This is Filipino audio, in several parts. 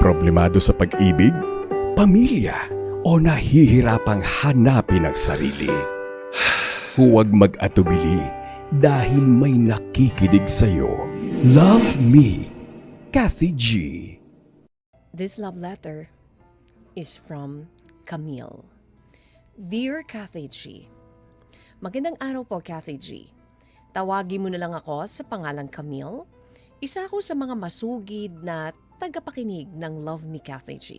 Problemado sa pag-ibig, pamilya, o nahihirapang hanapin ang sarili? Huwag mag-atubili dahil may nakikinig sa'yo. Love Me, Kathy G. This love letter is from Camille. Dear Kathy G. Magandang araw po, Kathy G. Tawagin mo na lang ako sa pangalang Camille. Isa ako sa mga masugid na tagapakinig ng Love Me, Kathy G.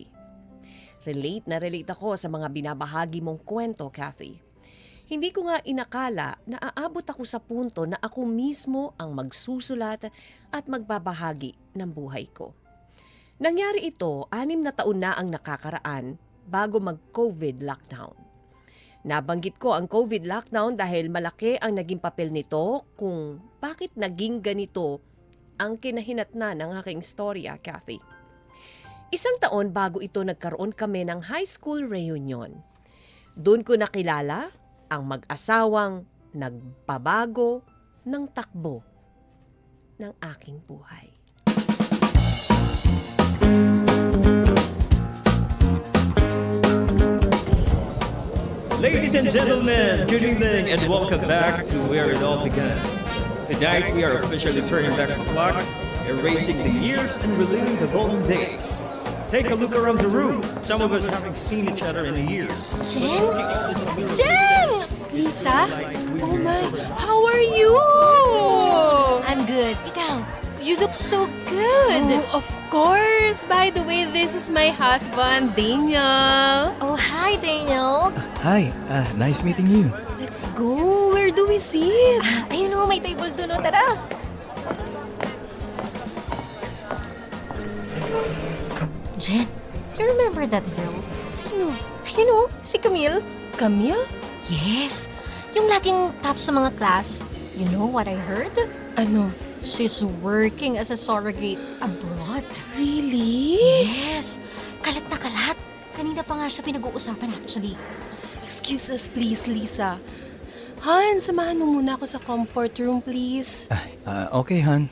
Relate na relate ako sa mga binabahagi mong kwento, Kathy. Hindi ko nga inakala na aabot ako sa punto na ako mismo ang magsusulat at magbabahagi ng buhay ko. Nangyari ito 6 na taon na ang nakakaraan bago mag-COVID lockdown. Nabanggit ko ang COVID lockdown dahil malaki ang naging papel nito kung bakit naging ganito ang kinahinatnan ng aking storya, Kathy. 1 taon bago ito nagkaroon kami ng high school reunion. Doon ko nakilala ang mag-asawang nagpabago ng takbo ng aking buhay. Ladies and gentlemen, good evening and welcome back to where it all began. Tonight we are officially turning back the clock, erasing the years and reliving the golden days. Take a look around the room. Some of us haven't seen each other in years. Jen? Jen! Lisa? Oh my, how are you? I'm good. Ikaw? You look so good. Oh, of course. By the way, this is my husband, Daniel. Oh, hi, Daniel. Hi, nice meeting you. Let's go. Where do we sit? Ayun o, may table doon o. Tara. Jen, you remember that girl? Sino? Ayun o, si Camille. Camille? Yes, yung laging top sa mga class. You know what I heard? Ano? She's working as a surrogate abroad. Really? Yes, kalat na kalat. Kanina pa nga siya pinag-uusapan actually. Excuse us, please, Lisa. Han, samahan mo muna ako sa comfort room, please. Okay, Han.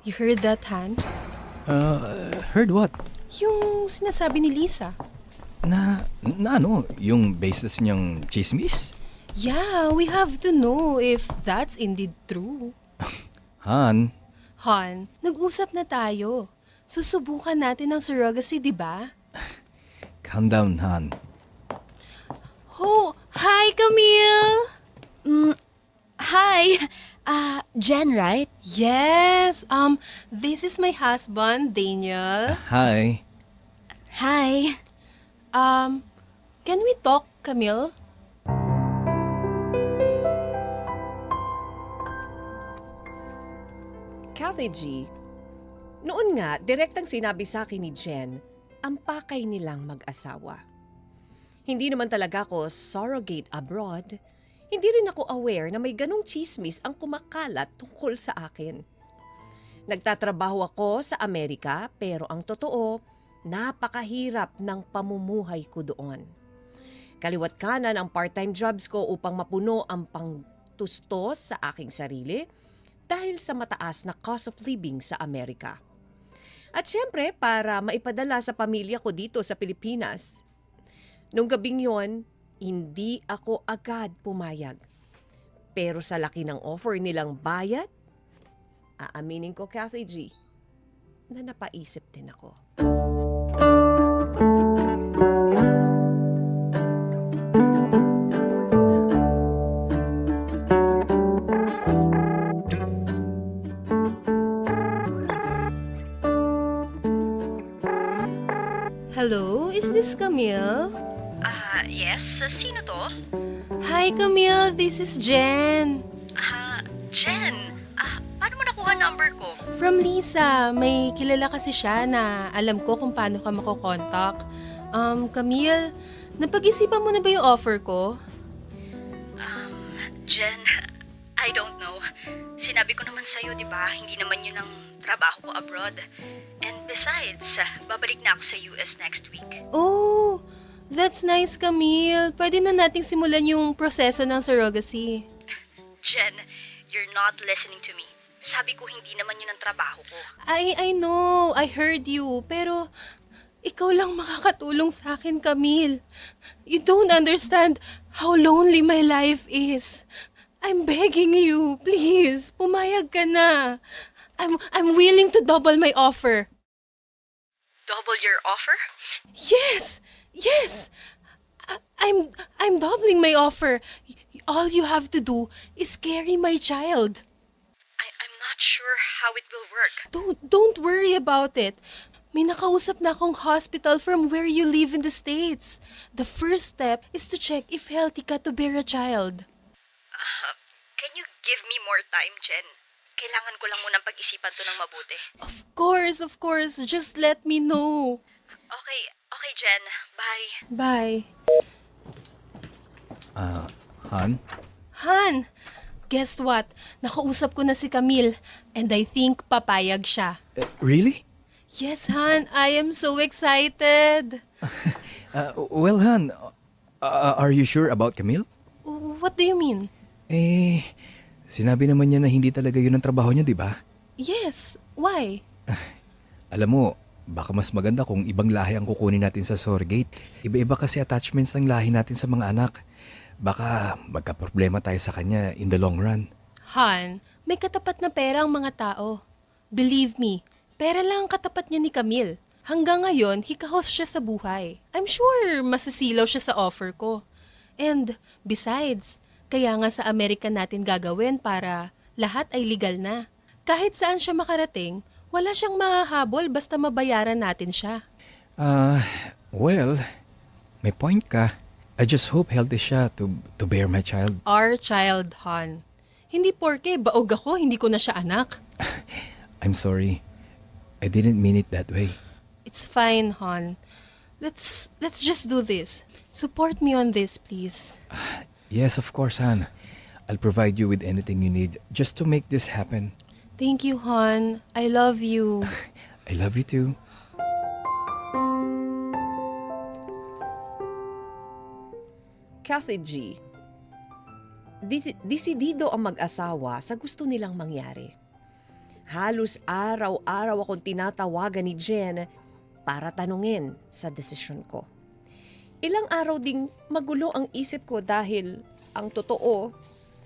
You heard that, Han? Heard what? Yung sinasabi ni Lisa. Na ano? Yung basis niyang chismis? Yeah, we have to know if that's indeed true. Han, Han, nag-usap na tayo. Susubukan natin ang surrogacy, di ba? calm down, Han. Oh, hi, Camille! Hi, Jen, right? Yes, this is my husband, Daniel. Hi. Hi. Can we talk, Camille? Kathy G, noon nga, direktang sinabi sa akin ni Jen, ang pakay nilang mag-asawa. Hindi naman talaga ako surrogate abroad. Hindi rin ako aware na may ganong chismis ang kumakalat tungkol sa akin. Nagtatrabaho ako sa Amerika pero ang totoo, napakahirap ng pamumuhay ko doon. Kaliwat kanan ang part-time jobs ko upang mapuno ang pangtustos sa aking sarili dahil sa mataas na cost of living sa Amerika. At syempre para maipadala sa pamilya ko dito sa Pilipinas. Nung gabing yon, hindi ako agad pumayag. Pero sa laki ng offer nilang bayad, aaminin ko, Kathy G, na napaisip din ako. Hello, is this Camille? Yes? Sino to? Hi, Camille. This is Jen. Jen. Paano mo nakuha number ko? From Lisa. May kilala kasi siya na alam ko kung paano ka makokontak. Camille, napag-isipan mo na ba yung offer ko? Jen, I don't know. Sinabi ko naman sa'yo, di ba? Hindi naman yun ang trabaho ko abroad. And besides, babalik na ako sa US next week. Oh, That's nice, Camille. Pwede na nating simulan yung proseso ng surrogacy. Jen, you're not listening to me. Sabi ko hindi naman yun ang trabaho ko. I know. I heard you. Pero ikaw lang makakatulong sa akin, Camille. You don't understand how lonely my life is. I'm begging you, please. Pumayag ka na. I'm willing to double my offer. Double your offer? Yes. Yes. I'm doubling my offer. All you have to do is carry my child. I'm not sure how it will work. Don't worry about it. May nakausap na akong hospital from where you live in the States. The first step is to check if healthy ka to bear a child. Can you give me more time, Jen? Kailangan ko lang munang pag-isipan to ng mabuti. Of course. Just let me know. Okay, Jen. Bye. Bye. Han? Han, guess what? Nakausap ko na si Camille and I think papayag siya. Really? Yes, Han. I am so excited. Well, Han, are you sure about Camille? What do you mean? Sinabi naman niya na hindi talaga yun ang trabaho niya, di ba? Yes. Why? Alam mo, baka mas maganda kung ibang lahi ang kukunin natin sa surrogate. Iba-iba kasi attachments ng lahi natin sa mga anak. Baka magka-problema tayo sa kanya in the long run. Han, may katapat na pera ang mga tao. Believe me, pera lang ang katapat niya ni Camille. Hanggang ngayon, hikahos siya sa buhay. I'm sure masisilaw siya sa offer ko. And besides, kaya nga sa Amerika natin gagawin para lahat ay legal na. Kahit saan siya makarating, wala siyang mahahabol basta mabayaran natin siya. Well, may point ka. I just hope healthy siya to bear my child. Our child, Han. Hindi porke baog ako, hindi ko na siya anak. I'm sorry. I didn't mean it that way. It's fine, Han. Let's just do this. Support me on this, please. Yes, of course, Han. I'll provide you with anything you need just to make this happen. Thank you, Han. I love you. I love you too. Kathy G. Desidido ang mag-asawa sa gusto nilang mangyari. Halos araw-araw akong tinatawagan ni Jen para tanungin sa desisyon ko. Ilang araw ding magulo ang isip ko dahil ang totoo,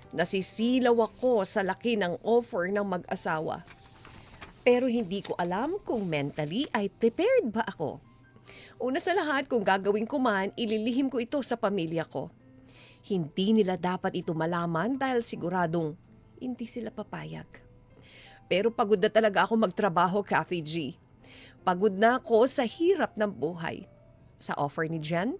nasisilaw ako sa laki ng offer ng mag-asawa. Pero hindi ko alam kung mentally ay prepared ba ako. Una sa lahat, kung gagawin ko man, ililihim ko ito sa pamilya ko. Hindi nila dapat ito malaman dahil siguradong hindi sila papayag. Pero pagod na talaga ako magtrabaho, Kathy G. Pagod na ako sa hirap ng buhay. Sa offer ni Jen,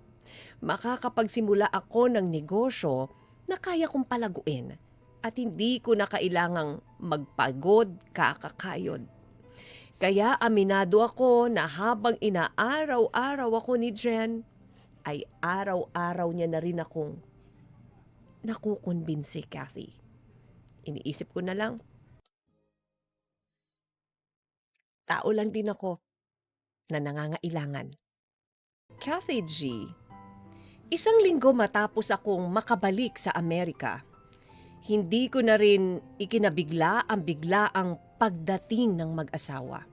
makakapagsimula ako ng negosyo na kaya kong palaguin at hindi ko na kailangang magpagod kakakayod. Kaya aminado ako na habang inaaraw-araw ako ni Jen, ay araw-araw niya na rin akong nakukumbinsi, Kathy. Iniisip ko na lang, tao lang din ako na nangangailangan. Kathy G, isang linggo matapos akong makabalik sa Amerika, hindi ko na rin ikinabigla ang biglaang pagdating ng mag-asawa.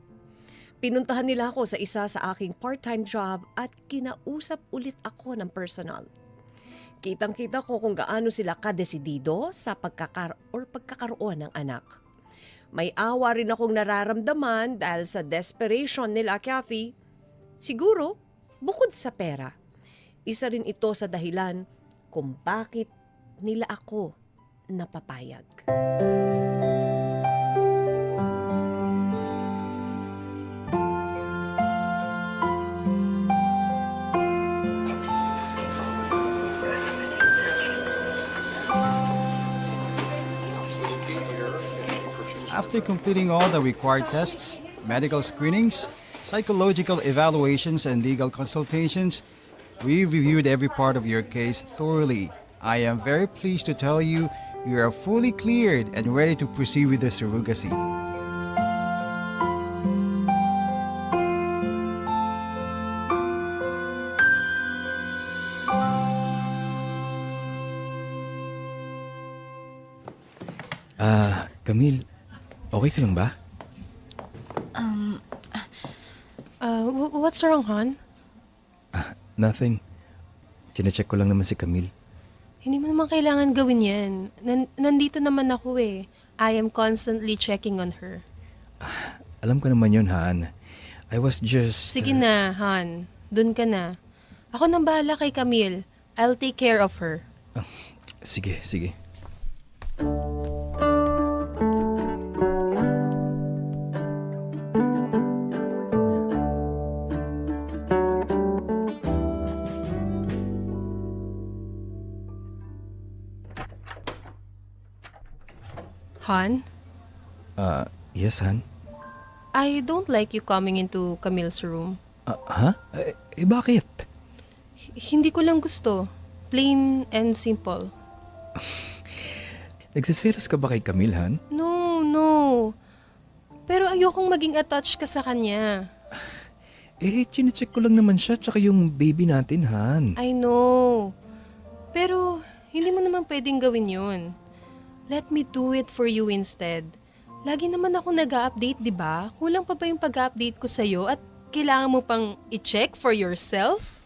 Pinuntahan nila ako sa isa sa aking part-time job at kinausap ulit ako ng personal. Kitang-kita ko kung gaano sila kadesidido sa pagkakaroon ng anak. May awa rin akong nararamdaman dahil sa desperation nila, Kathy. Siguro, bukod sa pera, isa rin ito sa dahilan kung bakit nila ako napapayag. After completing all the required tests, medical screenings, psychological evaluations, and legal consultations, we reviewed every part of your case thoroughly. I am very pleased to tell you you are fully cleared and ready to proceed with the surrogacy. Camille, okay ka lang ba? What's wrong, Han? Nothing. Chinecheck ko lang naman si Camille. Hindi mo naman kailangan gawin yan. Nandito naman ako eh. I am constantly checking on her. Alam ko naman yun, Han. I was just... Sige na, Han. Dun ka na. Ako nang bahala kay Camille. I'll take care of her. Sige, sige. Han, Yes, Han? I don't like you coming into Camille's room. Ha? Bakit? Hindi ko lang gusto. Plain and simple. Nagsiselos ka ba kay Camille, Han? No. Pero ayokong maging attached ka sa kanya. Chinecheck ko lang naman siya tsaka yung baby natin, Han. I know. Pero hindi mo naman pwedeng gawin yun. Let me do it for you instead. Lagi naman ako nag-update, di ba? Kulang pa ba yung pag-update ko sa'yo at kailangan mo pang i-check for yourself?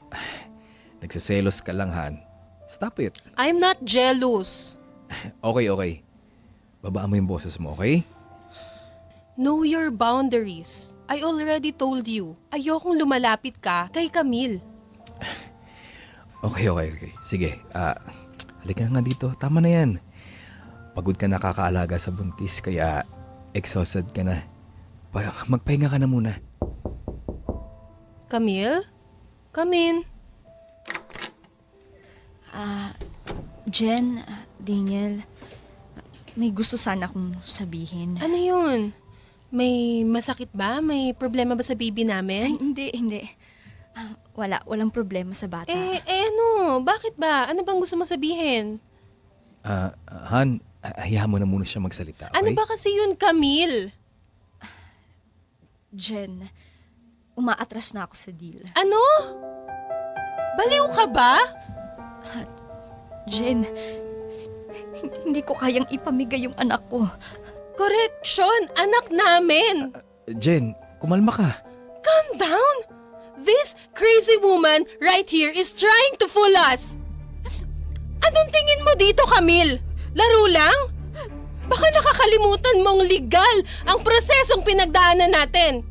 Nagsiselos ka lang, Han. Stop it. I'm not jealous. Okay. Babaan mo yung boses mo, okay? Know your boundaries. I already told you. Ayokong lumalapit ka kay Camille. Okay. Sige, halika nga dito. Tama na yan. Pagod ka na kakaalaga sa buntis, kaya exhausted ka na. Magpahinga ka na muna. Camille? Come in. Jen, Daniel, may gusto sana akong sabihin. Ano yun? May masakit ba? May problema ba sa baby Ay, namin? hindi. Walang problema sa bata. Ano? Bakit ba? Ano bang gusto mo sabihin? Han, hayaan mo na muna siya magsalita, okay? Ano ba kasi yun, Camille? Jen, umaatras na ako sa deal. Ano? Baliw ka ba? Jen, hindi ko kayang ipamigay yung anak ko. Correction! Anak namin! Jen, kumalma ka. Calm down! This crazy woman right here is trying to fool us! Anong tingin mo dito, Camille? Laro lang? Baka nakakalimutan mong legal ang prosesong pinagdaanan natin.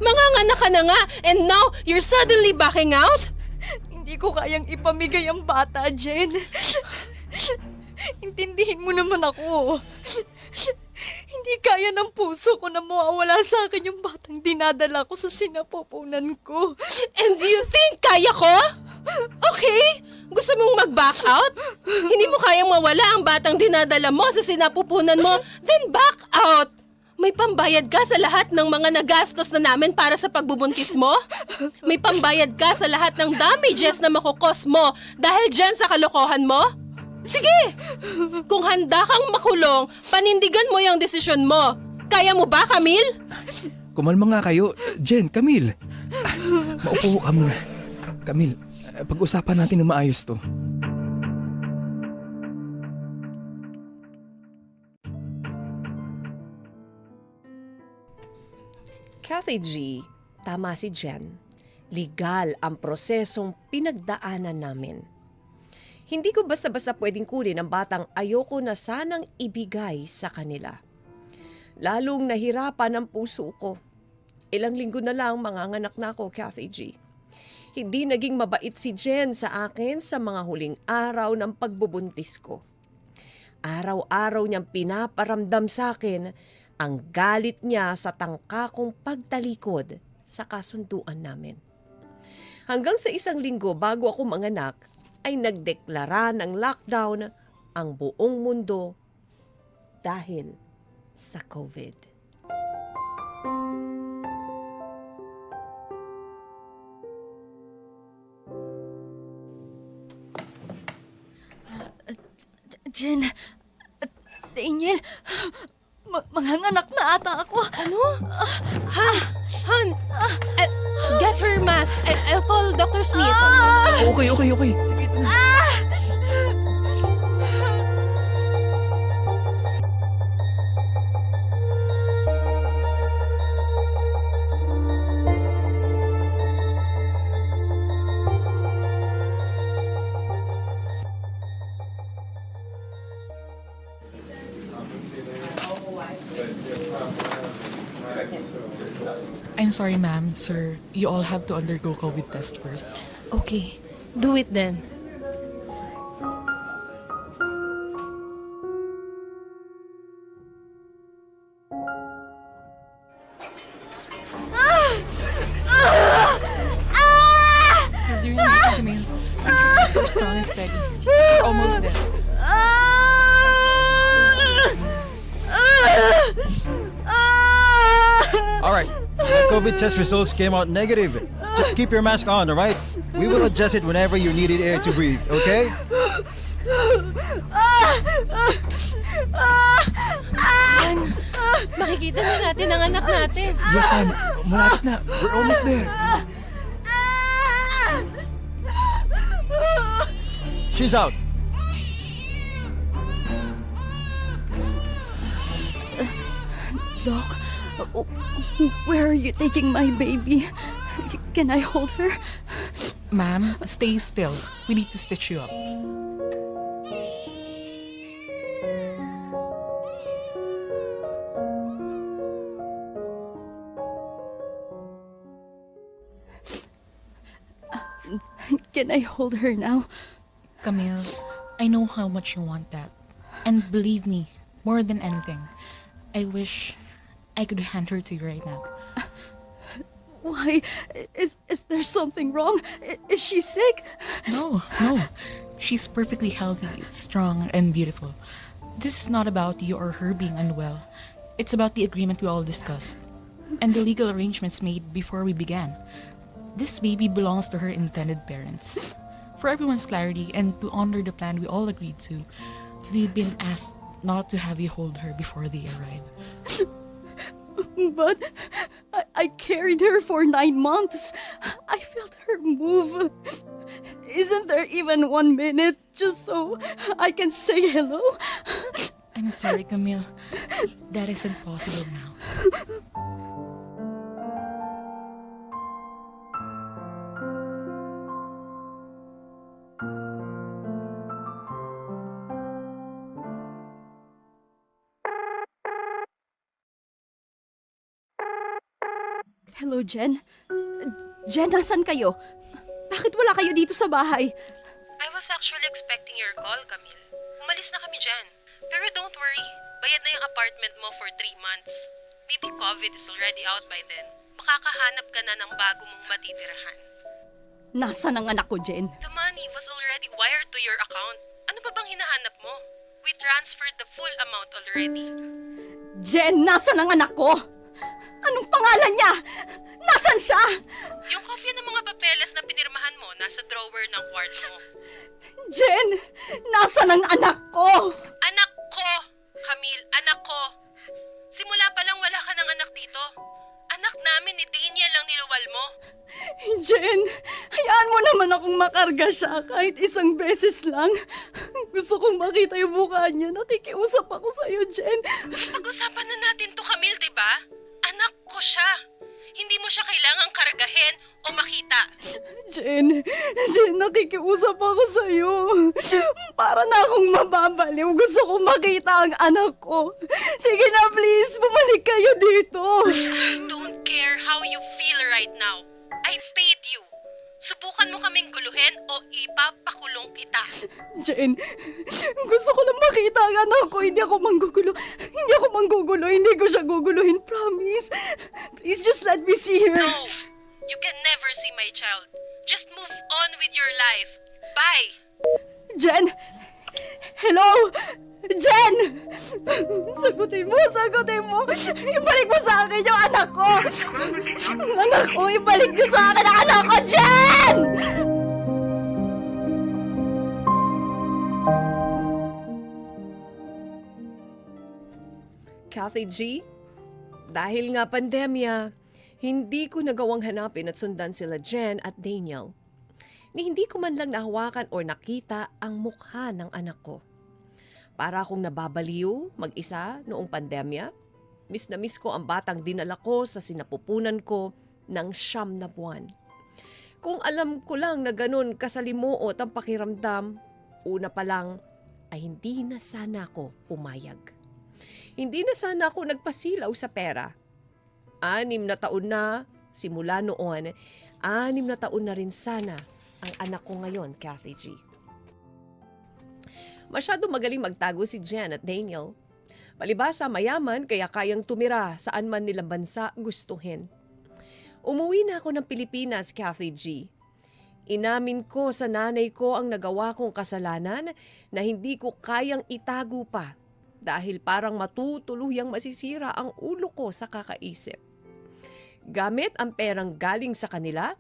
Manganganak ka na nga and now you're suddenly backing out? Hindi ko kayang ipamigay ang bata, Jen. Intindihin mo naman ako. Hindi kaya ng puso ko na mawawala sa akin yung batang dinadala ko sa sinapupunan ko. And do you think kaya ko? Okay? Gusto mong mag-back out? Hindi mo kayang mawala ang batang dinadala mo sa sinapupunan mo? Then back out! May pambayad ka sa lahat ng mga nagastos na namin para sa pagbubuntis mo? May pambayad ka sa lahat ng damages na makukos mo dahil dyan sa kalokohan mo? Sige! Kung handa kang makulong, panindigan mo yung desisyon mo. Kaya mo ba, Camille? Kumalma nga kayo. Jen, Camille. Maupo ka muna. Camille, pag-usapan natin na maayos to. Kathy G, tama si Jen. Legal ang prosesong pinagdaanan namin. Hindi ko basta-basta pwedeng kunin ang batang ayoko na sanang ibigay sa kanila. Lalong nahirapan ang puso ko. Ilang linggo na lang manganganak na ako, Kathy G. Hindi naging mabait si Jen sa akin sa mga huling araw ng pagbubuntis ko. Araw-araw niyang pinaparamdam sa akin ang galit niya sa tangka kong pagtalikod sa kasunduan namin. Hanggang sa isang linggo bago ako manganak, ay nagdeklara ng lockdown ang buong mundo dahil sa COVID. Jen, Daniel, manganganak na ata ako. Ano? Han! Get her mask. I'll call Dr. Smith. Okay. Sige, ito na. I'm sorry, ma'am, sir. You all have to undergo COVID test first. Okay, do it then. You're doing amazing, Camille. You're so strong and steady. You're almost there. All right. The COVID test results came out negative. Just keep your mask on, all right? We will adjust it whenever you needed air to breathe, okay? Jan, makikita na natin ang anak natin. Yes, son. Malapit na. We're almost there. She's out. Doc, where are you taking my baby? Can I hold her? Ma'am, stay still. We need to stitch you up. Can I hold her now? Camille, I know how much you want that. And believe me, more than anything, I wish I could hand her to you right now. Why? Is there something wrong? Is she sick? No. She's perfectly healthy, strong, and beautiful. This is not about you or her being unwell. It's about the agreement we all discussed and the legal arrangements made before we began. This baby belongs to her intended parents. For everyone's clarity and to honor the plan we all agreed to, we've been asked not to have you hold her before they arrive. But I carried her for 9 months. I felt her move. Isn't there even 1 minute just so I can say hello? I'm sorry, Camille. That isn't possible now. Hello, Jen? Jen, nasan kayo? Bakit wala kayo dito sa bahay? I was actually expecting your call, Camille. Umalis na kami dyan. Pero don't worry, bayad na yung apartment mo for 3 months. Maybe COVID is already out by then. Makakahanap ka na ng bago mong matitirahan. Nasaan ang anak ko, Jen? The money was already wired to your account. Ano pa bang hinahanap mo? We transferred the full amount already. Jen, nasaan ang anak ko? Anong pangalan niya? Nasaan siya? Yung kopya ng mga papeles na pinirmahan mo nasa drawer ng kwarto mo. Jen, nasaan ang anak ko? Anak ko! Camille, anak ko! Simula pa lang wala ka ng anak dito. Anak namin ni Daniel lang niluwal mo. Jen, hayaan mo naman akong makarga siya kahit isang beses lang. Gusto kong makita yung mukha niya. Nakikiusap ako sa'yo, Jen. Pag-usapan na natin to, Camille, di ba? Anak ko siya. Hindi mo siya kailangang kargahin o makita. Jen, nakikiusap ako sa'yo. Para na akong mababaliw. Gusto kong makita ang anak ko. Sige na, please. Bumalik kayo dito. I don't care how you feel right now. I paid you. Subukan mo kaming guluhin o ipapakulong kita. Jen, gusto ko lang makita ang anak ko. Hindi ako manggugulo. Hindi ko siya guguluhin. Promise. Please just let me see her. No, you can never see my child. Just move on with your life. Bye. Jen! Hello? Jen! Sagutin mo. Ibalik mo sa akin yung anak ko. Ang anak ko, ibalik niyo sa akin ang anak ko, Jen! Kathy G, dahil nga pandemya, hindi ko nagawang hanapin at sundan sila Jen at Daniel. Ni hindi ko man lang nahawakan o nakita ang mukha ng anak ko. Para akong nababaliw mag-isa noong pandemya, miss na miss ko ang batang dinala ko sa sinapupunan ko ng 9 na buwan. Kung alam ko lang na ganun kasalimuot ang pakiramdam, una pa lang ay hindi na sana ako pumayag. Hindi na sana ako nagpasilaw sa pera. 6 na taon na, simula noon, 6 na taon na rin sana ang anak ko ngayon, Kathy G. Masyado magaling magtago si Jen at Daniel. Palibhasa mayaman kaya kayang tumira saan man nilang bansa gustuhin. Umuwi na ako ng Pilipinas, Kathy G. Inamin ko sa nanay ko ang nagawa kong kasalanan na hindi ko kayang itago pa dahil parang matutuluyang masisira ang ulo ko sa kakaisip. Gamit ang perang galing sa kanila,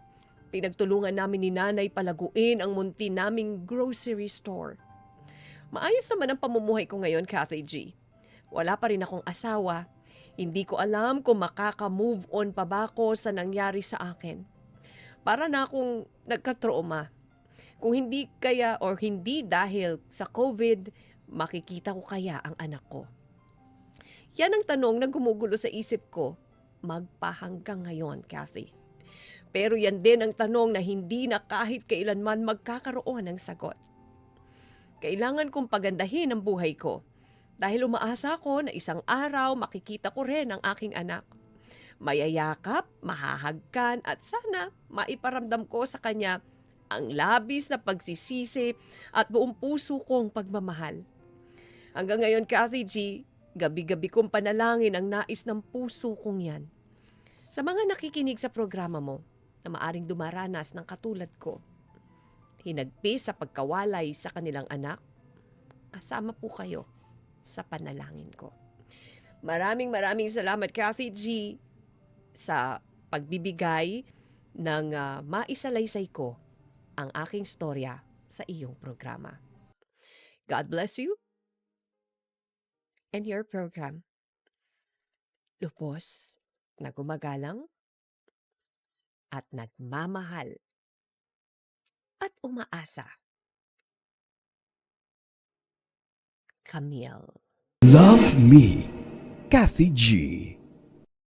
pinagtulungan namin ni nanay palaguin ang munti naming grocery store. Maayos naman ang pamumuhay ko ngayon, Kathy G. Wala pa rin akong asawa. Hindi ko alam kung makaka-move on pa ba ako sa nangyari sa akin. Para na akong nagka-trauma. Kung hindi kaya or hindi dahil sa COVID, makikita ko kaya ang anak ko? Yan ang tanong na gumugulo sa isip ko magpahanggang ngayon, Kathy. Pero yan din ang tanong na hindi na kahit kailanman magkakaroon ng sagot. Kailangan kong pagandahin ang buhay ko dahil umaasa ko na isang araw makikita ko rin ang aking anak. Mayayakap, mahahagkan at sana maiparamdam ko sa kanya ang labis na pagsisisi at buong puso kong pagmamahal. Hanggang ngayon, Kathy G, gabi-gabi kong panalangin ang nais ng puso kong yan. Sa mga nakikinig sa programa mo na maaring dumaranas ng katulad ko, hinagpis sa pagkawalay sa kanilang anak, kasama po kayo sa panalangin ko. Maraming salamat, Kathy G, sa pagbibigay ng maisalaysay ko ang aking storya sa iyong programa. God bless you and your program. Lubos na gumagalang at nagmamahal at umaasa. Camille. Love Me, Kathy G.